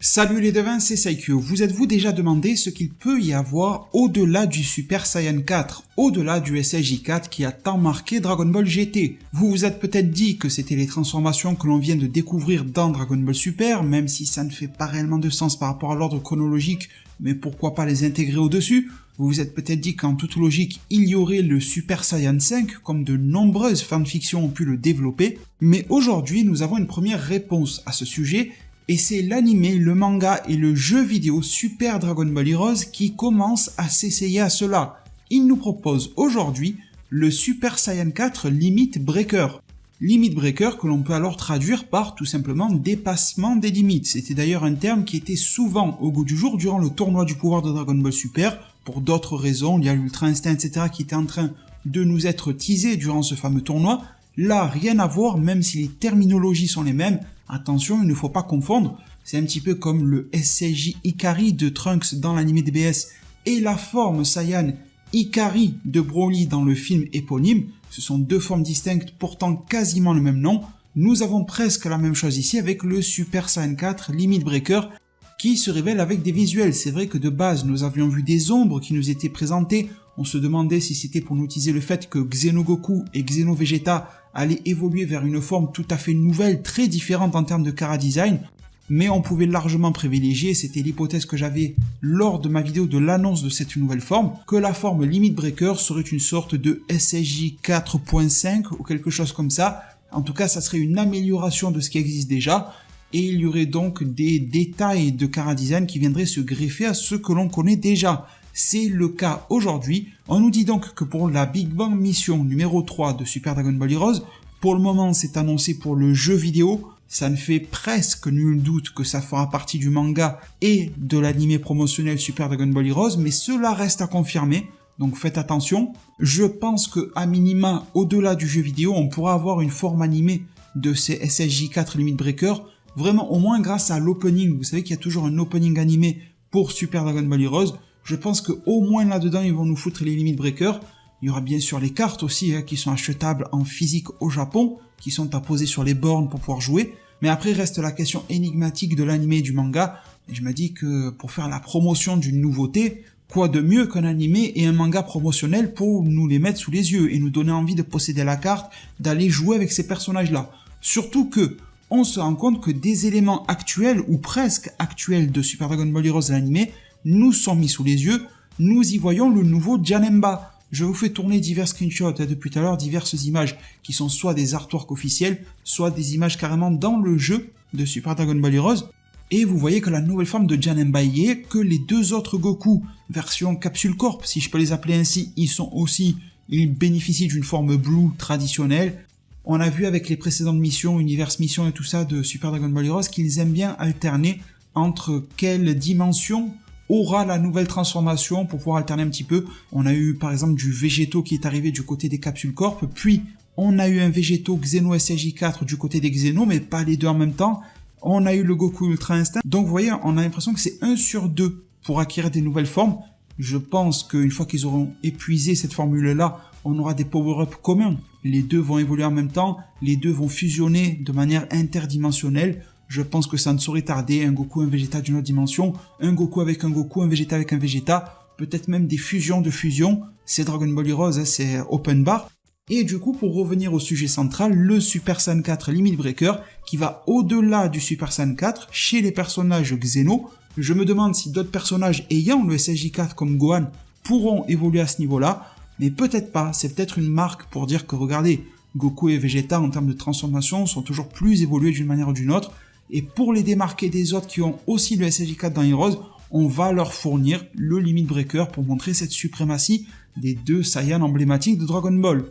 Salut les devins, c'est Saikyo. Vous êtes-vous déjà demandé ce qu'il peut y avoir au-delà du Super Saiyan 4, au-delà du SSJ4 qui a tant marqué Dragon Ball GT? Vous vous êtes peut-être dit que c'était les transformations que l'on vient de découvrir dans Dragon Ball Super, même si ça ne fait pas réellement de sens par rapport à l'ordre chronologique, mais pourquoi pas les intégrer au-dessus? Vous vous êtes peut-être dit qu'en toute logique, il y aurait le Super Saiyan 5, comme de nombreuses fanfictions ont pu le développer, mais aujourd'hui nous avons une première réponse à ce sujet, et c'est l'anime, le manga et le jeu vidéo Super Dragon Ball Heroes qui commencent à s'essayer à cela. Il nous propose aujourd'hui le Super Saiyan 4 Limit Breaker. Limit Breaker que l'on peut alors traduire par tout simplement dépassement des limites. C'était d'ailleurs un terme qui était souvent au goût du jour durant le tournoi du pouvoir de Dragon Ball Super. Pour d'autres raisons, il y a l'Ultra Instinct, etc. qui était en train de nous être teasé durant ce fameux tournoi. Là, rien à voir, même si les terminologies sont les mêmes. Attention, il ne faut pas confondre. C'est un petit peu comme le SSJ Ikari de Trunks dans l'anime DBS et la forme Saiyan Ikari de Broly dans le film éponyme. Ce sont deux formes distinctes portant quasiment le même nom. Nous avons presque la même chose ici avec le Super Saiyan 4 Limit Breaker qui se révèle avec des visuels. C'est vrai que de base, nous avions vu des ombres qui nous étaient présentées. On se demandait si c'était pour nous teaser le fait que Xenogoku et Xenovegeta allaient évoluer vers une forme tout à fait nouvelle, très différente en termes de chara-design, mais on pouvait largement privilégier, c'était l'hypothèse que j'avais lors de ma vidéo de l'annonce de cette nouvelle forme, que la forme Limit Breaker serait une sorte de SSJ 4.5 ou quelque chose comme ça. En tout cas, ça serait une amélioration de ce qui existe déjà, et il y aurait donc des détails de chara-design qui viendraient se greffer à ce que l'on connaît déjà. C'est le cas aujourd'hui. On nous dit donc que pour la Big Bang Mission numéro 3 de Super Dragon Ball Heroes, pour le moment c'est annoncé pour le jeu vidéo, ça ne fait presque nul doute que ça fera partie du manga et de l'anime promotionnel Super Dragon Ball Heroes, mais cela reste à confirmer, donc faites attention. Je pense que à minima, au-delà du jeu vidéo, on pourra avoir une forme animée de ces SSJ4 Limit Breaker, vraiment au moins grâce à l'opening. Vous savez qu'il y a toujours un opening animé pour Super Dragon Ball Heroes. Je pense que au moins là-dedans, ils vont nous foutre les Limit Breakers. Il y aura bien sûr les cartes aussi, qui sont achetables en physique au Japon, qui sont à poser sur les bornes pour pouvoir jouer. Mais après, reste la question énigmatique de l'anime et du manga. Et je me dis que pour faire la promotion d'une nouveauté, quoi de mieux qu'un anime et un manga promotionnel pour nous les mettre sous les yeux et nous donner envie de posséder la carte, d'aller jouer avec ces personnages-là. Surtout que on se rend compte que des éléments actuels ou presque actuels de Super Dragon Ball Heroes et l'anime nous sont mis sous les yeux. Nous y voyons le nouveau Janemba. Je vous fais tourner divers screenshots depuis tout à l'heure, diverses images qui sont soit des artworks officiels, soit des images carrément dans le jeu de Super Dragon Ball Heroes. Et vous voyez que la nouvelle forme de Janemba y est, que les deux autres Goku, version Capsule Corp, si je peux les appeler ainsi, ils bénéficient d'une forme Blue traditionnelle. On a vu avec les précédentes missions, Universe Mission et tout ça de Super Dragon Ball Heroes qu'ils aiment bien alterner entre quelle dimension aura la nouvelle transformation pour pouvoir alterner un petit peu. On a eu par exemple du Végéto qui est arrivé du côté des Capsule Corp, puis on a eu un Végéto Xeno SSJ4 du côté des Xeno, mais pas les deux en même temps. On a eu le Goku Ultra Instinct. Donc vous voyez, on a l'impression que c'est 1 sur 2 pour acquérir des nouvelles formes. Je pense qu'une fois qu'ils auront épuisé cette formule-là, on aura des power-ups communs. Les deux vont évoluer en même temps, les deux vont fusionner de manière interdimensionnelle. Je pense que ça ne saurait tarder, un Goku, un Vegeta d'une autre dimension, un Goku avec un Goku, un Vegeta avec un Vegeta, peut-être même des fusions de fusions. C'est Dragon Ball Heroes, c'est open bar. Et du coup, pour revenir au sujet central, le Super Saiyan 4 Limit Breaker, qui va au-delà du Super Saiyan 4, chez les personnages Xeno. Je me demande si d'autres personnages ayant le SSJ4 comme Gohan pourront évoluer à ce niveau-là, mais peut-être pas, c'est peut-être une marque pour dire que regardez, Goku et Vegeta en termes de transformation sont toujours plus évolués d'une manière ou d'une autre, et pour les démarquer des autres qui ont aussi le SSJ4 dans Heroes, on va leur fournir le Limit Breaker pour montrer cette suprématie des deux Saiyans emblématiques de Dragon Ball.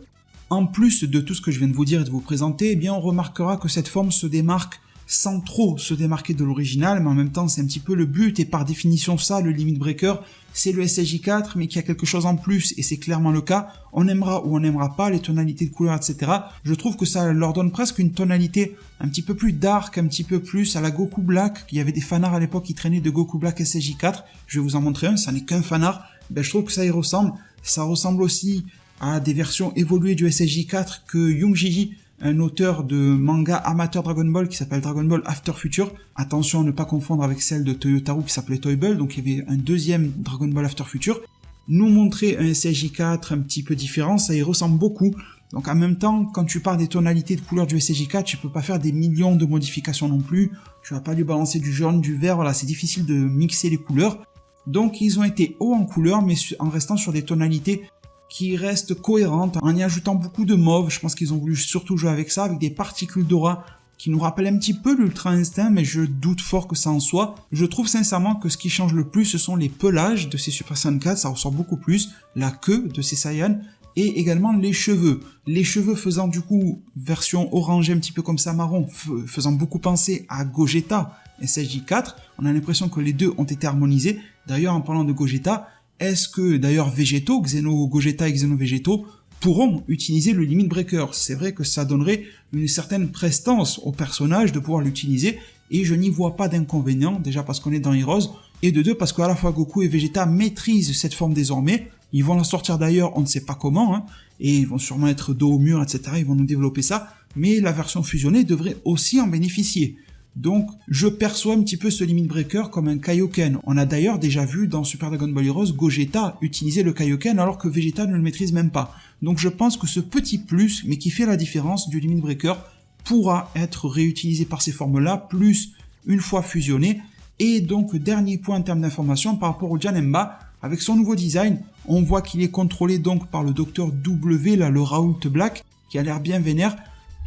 En plus de tout ce que je viens de vous dire et de vous présenter, eh bien on remarquera que cette forme se démarque sans trop se démarquer de l'original, mais en même temps c'est un petit peu le but, et par définition ça, le Limit Breaker, c'est le SSJ4, mais qui a quelque chose en plus, et c'est clairement le cas. On aimera ou on n'aimera pas les tonalités de couleurs, etc. Je trouve que ça leur donne presque une tonalité un petit peu plus dark, un petit peu plus à la Goku Black. Il y avait des fanarts à l'époque qui traînaient de Goku Black SSJ4, je vais vous en montrer un, ça n'est qu'un fanart. Ben, je trouve que ça y ressemble. Ça ressemble aussi à des versions évoluées du SSJ4 que Young Gigi un auteur de manga amateur Dragon Ball qui s'appelle Dragon Ball After Future. Attention à ne pas confondre avec celle de Toyotaru qui s'appelait Toybell, donc il y avait un deuxième Dragon Ball After Future. Nous montrer un SSJ4 un petit peu différent, ça y ressemble beaucoup. Donc en même temps, quand tu parles des tonalités de couleurs du SSJ4, tu peux pas faire des millions de modifications non plus. Tu vas pas lui balancer du jaune, du vert, voilà, c'est difficile de mixer les couleurs. Donc ils ont été hauts en couleurs, mais en restant sur des tonalités qui restent cohérentes, en y ajoutant beaucoup de mauve. Je pense qu'ils ont voulu surtout jouer avec ça, avec des particules d'aura qui nous rappellent un petit peu l'Ultra Instinct, mais je doute fort que ça en soit. Je trouve sincèrement que ce qui change le plus, ce sont les pelages de ces Super Saiyan 4, ça ressort beaucoup plus, la queue de ces Saiyans, et également les cheveux. Les cheveux faisant du coup version orangée un petit peu comme ça, marron, faisant beaucoup penser à Gogeta SSJ4. On a l'impression que les deux ont été harmonisés. D'ailleurs, en parlant de Gogeta, est-ce que d'ailleurs Végétaux, Xeno Gogeta et Xeno Végétaux, pourront utiliser le Limit Breaker? C'est vrai que ça donnerait une certaine prestance au personnage de pouvoir l'utiliser, et je n'y vois pas d'inconvénient, déjà parce qu'on est dans Heroes, et de deux parce qu'à la fois Goku et Vegeta maîtrisent cette forme désormais. Ils vont la sortir d'ailleurs, on ne sait pas comment, hein, et ils vont sûrement être dos au mur, etc. Ils vont nous développer ça, mais la version fusionnée devrait aussi en bénéficier. Donc, je perçois un petit peu ce Limit Breaker comme un Kaioken. On a d'ailleurs déjà vu dans Super Dragon Ball Heroes Gogeta utiliser le Kaioken alors que Vegeta ne le maîtrise même pas. Donc je pense que ce petit plus, mais qui fait la différence du Limit Breaker, pourra être réutilisé par ces formes-là, plus une fois fusionné. Et donc, dernier point en termes d'information par rapport au Janemba, avec son nouveau design, on voit qu'il est contrôlé donc par le Dr W, là, le Raoult Black, qui a l'air bien vénère.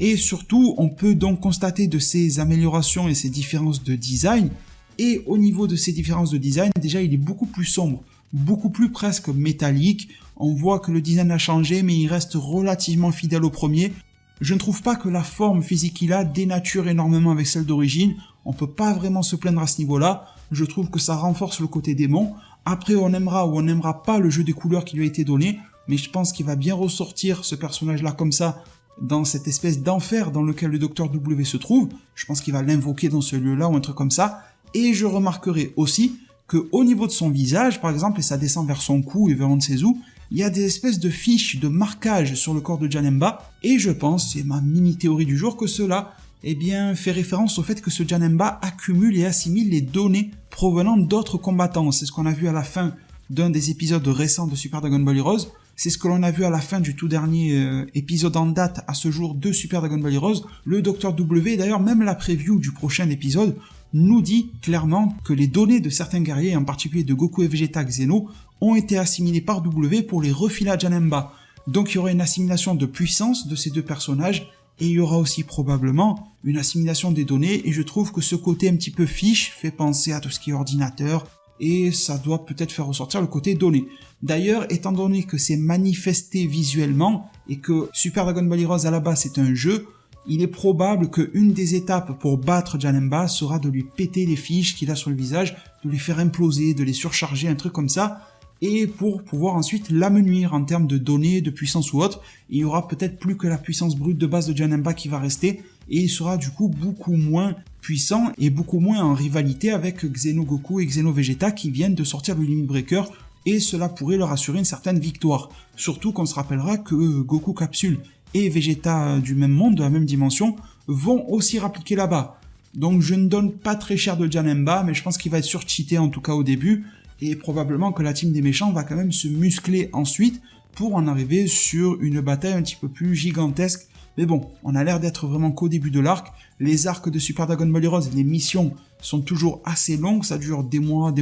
Et surtout, on peut donc constater de ces améliorations et ces différences de design. Et au niveau de ces différences de design, déjà il est beaucoup plus sombre, beaucoup plus presque métallique. On voit que le design a changé, mais il reste relativement fidèle au premier. Je ne trouve pas que la forme physique qu'il a dénature énormément avec celle d'origine. On peut pas vraiment se plaindre à ce niveau-là. Je trouve que ça renforce le côté démon. Après, on aimera ou on n'aimera pas le jeu des couleurs qui lui a été donné, mais je pense qu'il va bien ressortir ce personnage-là comme ça, dans cette espèce d'enfer dans lequel le Dr W se trouve. Je pense qu'il va l'invoquer dans ce lieu-là ou un truc comme ça. Et je remarquerai aussi que au niveau de son visage, par exemple, et ça descend vers son cou et vers on ne sait où, il y a des espèces de fiches de marquage sur le corps de Janemba, et je pense, c'est ma mini théorie du jour, que cela fait référence au fait que ce Janemba accumule et assimile les données provenant d'autres combattants. C'est ce qu'on a vu à la fin d'un des épisodes récents de Super Dragon Ball Heroes. C'est ce que l'on a vu à la fin du tout dernier épisode en date à ce jour de Super Dragon Ball Heroes. Le Dr W, d'ailleurs même la preview du prochain épisode, nous dit clairement que les données de certains guerriers, en particulier de Goku et Vegeta Xeno, ont été assimilées par W pour les refiler à Janemba. Donc il y aura une assimilation de puissance de ces deux personnages, et il y aura aussi probablement une assimilation des données, et je trouve que ce côté un petit peu fiche fait penser à tout ce qui est ordinateur, et ça doit peut-être faire ressortir le côté données. D'ailleurs, étant donné que c'est manifesté visuellement, et que Super Dragon Ball Heroes à la base c'est un jeu, il est probable qu'une des étapes pour battre Janemba sera de lui péter les fiches qu'il a sur le visage, de les faire imploser, de les surcharger, un truc comme ça, et pour pouvoir ensuite l'amenuire en termes de données, de puissance ou autre. Il y aura peut-être plus que la puissance brute de base de Janemba qui va rester, et il sera du coup beaucoup moins puissant et beaucoup moins en rivalité avec Xeno Goku et Xeno Vegeta qui viennent de sortir le Limit Breaker, et cela pourrait leur assurer une certaine victoire. Surtout qu'on se rappellera que Goku Capsule et Vegeta du même monde, de la même dimension, vont aussi rappliquer là-bas. Donc je ne donne pas très cher de Janemba, mais je pense qu'il va être surcheaté en tout cas au début, et probablement que la team des méchants va quand même se muscler ensuite pour en arriver sur une bataille un petit peu plus gigantesque. Mais bon, on a l'air d'être vraiment qu'au début de l'arc. Les arcs de Super Dragon Ball Heroes, les missions sont toujours assez longues, ça dure des mois,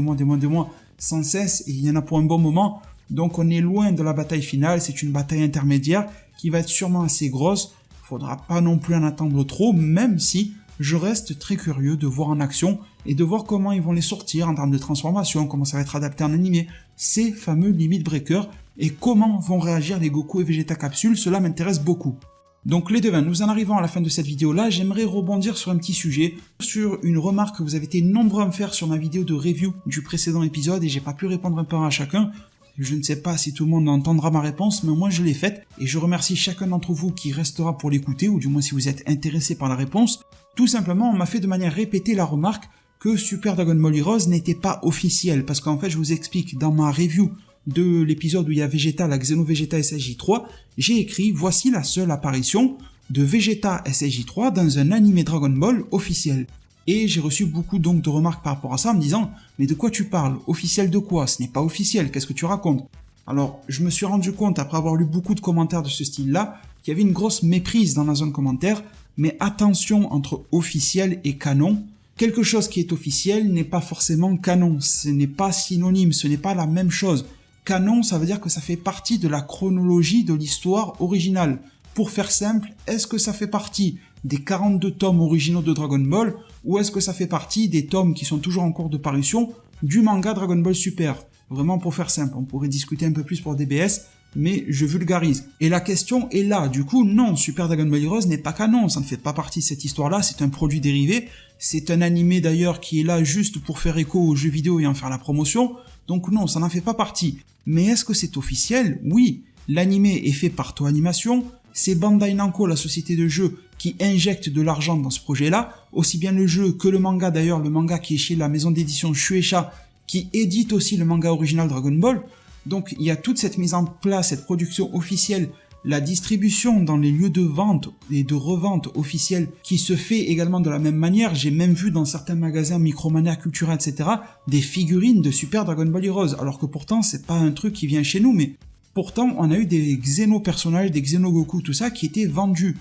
sans cesse, et il y en a pour un bon moment. Donc on est loin de la bataille finale, c'est une bataille intermédiaire qui va être sûrement assez grosse. Faudra pas non plus en attendre trop, même si je reste très curieux de voir en action et de voir comment ils vont les sortir en termes de transformation, comment ça va être adapté en animé, ces fameux Limit Breaker, et comment vont réagir les Goku et Vegeta Capsule, cela m'intéresse beaucoup. Donc les devins, nous en arrivons à la fin de cette vidéo-là, j'aimerais rebondir sur un petit sujet, sur une remarque que vous avez été nombreux à me faire sur ma vidéo de review du précédent épisode, et j'ai pas pu répondre un peu à chacun. Je ne sais pas si tout le monde entendra ma réponse, mais moi je l'ai faite, et je remercie chacun d'entre vous qui restera pour l'écouter, ou du moins si vous êtes intéressé par la réponse. Tout simplement, on m'a fait de manière répétée la remarque que Super Dragon Ball Heroes n'était pas officiel, parce qu'en fait je vous explique dans ma review de l'épisode où il y a Vegeta, la Xeno Vegeta SSJ3, j'ai écrit « Voici la seule apparition de Vegeta SSJ3 dans un animé Dragon Ball officiel. Et j'ai reçu beaucoup donc de remarques par rapport à ça en me disant « Mais de quoi tu parles? Officiel de quoi? Ce n'est pas officiel, qu'est-ce que tu racontes ?» Alors, je me suis rendu compte, après avoir lu beaucoup de commentaires de ce style-là, qu'il y avait une grosse méprise dans la zone commentaire, mais attention entre officiel et canon. Quelque chose qui est officiel n'est pas forcément canon, ce n'est pas synonyme, ce n'est pas la même chose. Canon, ça veut dire que ça fait partie de la chronologie de l'histoire originale. Pour faire simple, est-ce que ça fait partie des 42 tomes originaux de Dragon Ball, ou est-ce que ça fait partie des tomes qui sont toujours en cours de parution du manga Dragon Ball Super? Vraiment pour faire simple, on pourrait discuter un peu plus pour DBS, mais je vulgarise. Et la question est là, du coup, non, Super Dragon Ball Heroes n'est pas canon, ça ne fait pas partie de cette histoire-là, c'est un produit dérivé, c'est un animé d'ailleurs qui est là juste pour faire écho aux jeux vidéo et en faire la promotion, donc non, ça n'en fait pas partie. Mais est-ce que c'est officiel? Oui, l'animé est fait par Toei Animation, c'est Bandai Namco, la société de jeux, qui injecte de l'argent dans ce projet-là, aussi bien le jeu que le manga d'ailleurs, le manga qui est chez la maison d'édition Shueisha, qui édite aussi le manga original Dragon Ball. Donc il y a toute cette mise en place, cette production officielle, la distribution dans les lieux de vente et de revente officielle qui se fait également de la même manière. J'ai même vu dans certains magasins Micromania, Cultura, etc. des figurines de Super Dragon Ball Heroes, alors que pourtant c'est pas un truc qui vient chez nous, mais pourtant on a eu des Xeno-personnages, des Xeno-Goku, tout ça qui étaient vendus.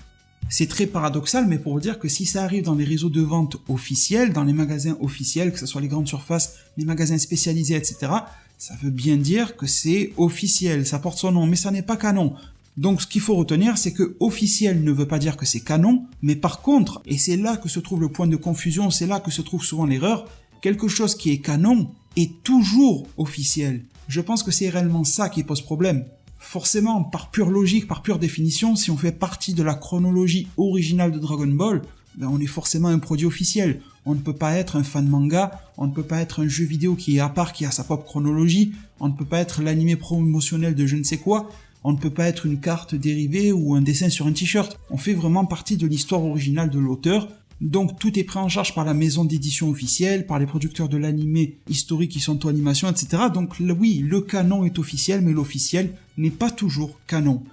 C'est très paradoxal, mais pour vous dire que si ça arrive dans les réseaux de vente officiels, dans les magasins officiels, que ce soit les grandes surfaces, les magasins spécialisés, etc., ça veut bien dire que c'est officiel, ça porte son nom, mais ça n'est pas canon. Donc ce qu'il faut retenir, c'est que officiel ne veut pas dire que c'est canon, mais par contre, et c'est là que se trouve le point de confusion, c'est là que se trouve souvent l'erreur, quelque chose qui est canon est toujours officiel. Je pense que c'est réellement ça qui pose problème. Forcément, par pure logique, par pure définition, si on fait partie de la chronologie originale de Dragon Ball, ben on est forcément un produit officiel. On ne peut pas être un fan manga, on ne peut pas être un jeu vidéo qui est à part, qui a sa propre chronologie, on ne peut pas être l'animé promotionnel de je ne sais quoi, on ne peut pas être une carte dérivée ou un dessin sur un t-shirt. On fait vraiment partie de l'histoire originale de l'auteur. Donc tout est pris en charge par la maison d'édition officielle, par les producteurs de l'animé historique qui sont Toei Animation, etc. Donc oui, le canon est officiel, mais l'officiel n'est pas toujours canon.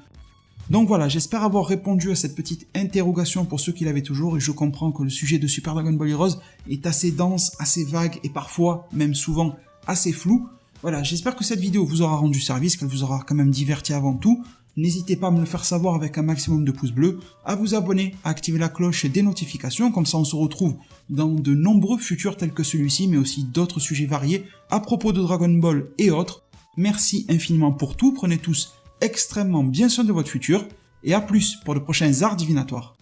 Donc voilà, j'espère avoir répondu à cette petite interrogation pour ceux qui l'avaient toujours, et je comprends que le sujet de Super Dragon Ball Heroes est assez dense, assez vague, et parfois, même souvent, assez flou. Voilà, j'espère que cette vidéo vous aura rendu service, qu'elle vous aura quand même diverti avant tout. N'hésitez pas à me le faire savoir avec un maximum de pouces bleus, à vous abonner, à activer la cloche des notifications, comme ça on se retrouve dans de nombreux futurs tels que celui-ci, mais aussi d'autres sujets variés à propos de Dragon Ball et autres. Merci infiniment pour tout, prenez tous extrêmement bien soin de votre futur, et à plus pour de prochains arts divinatoires.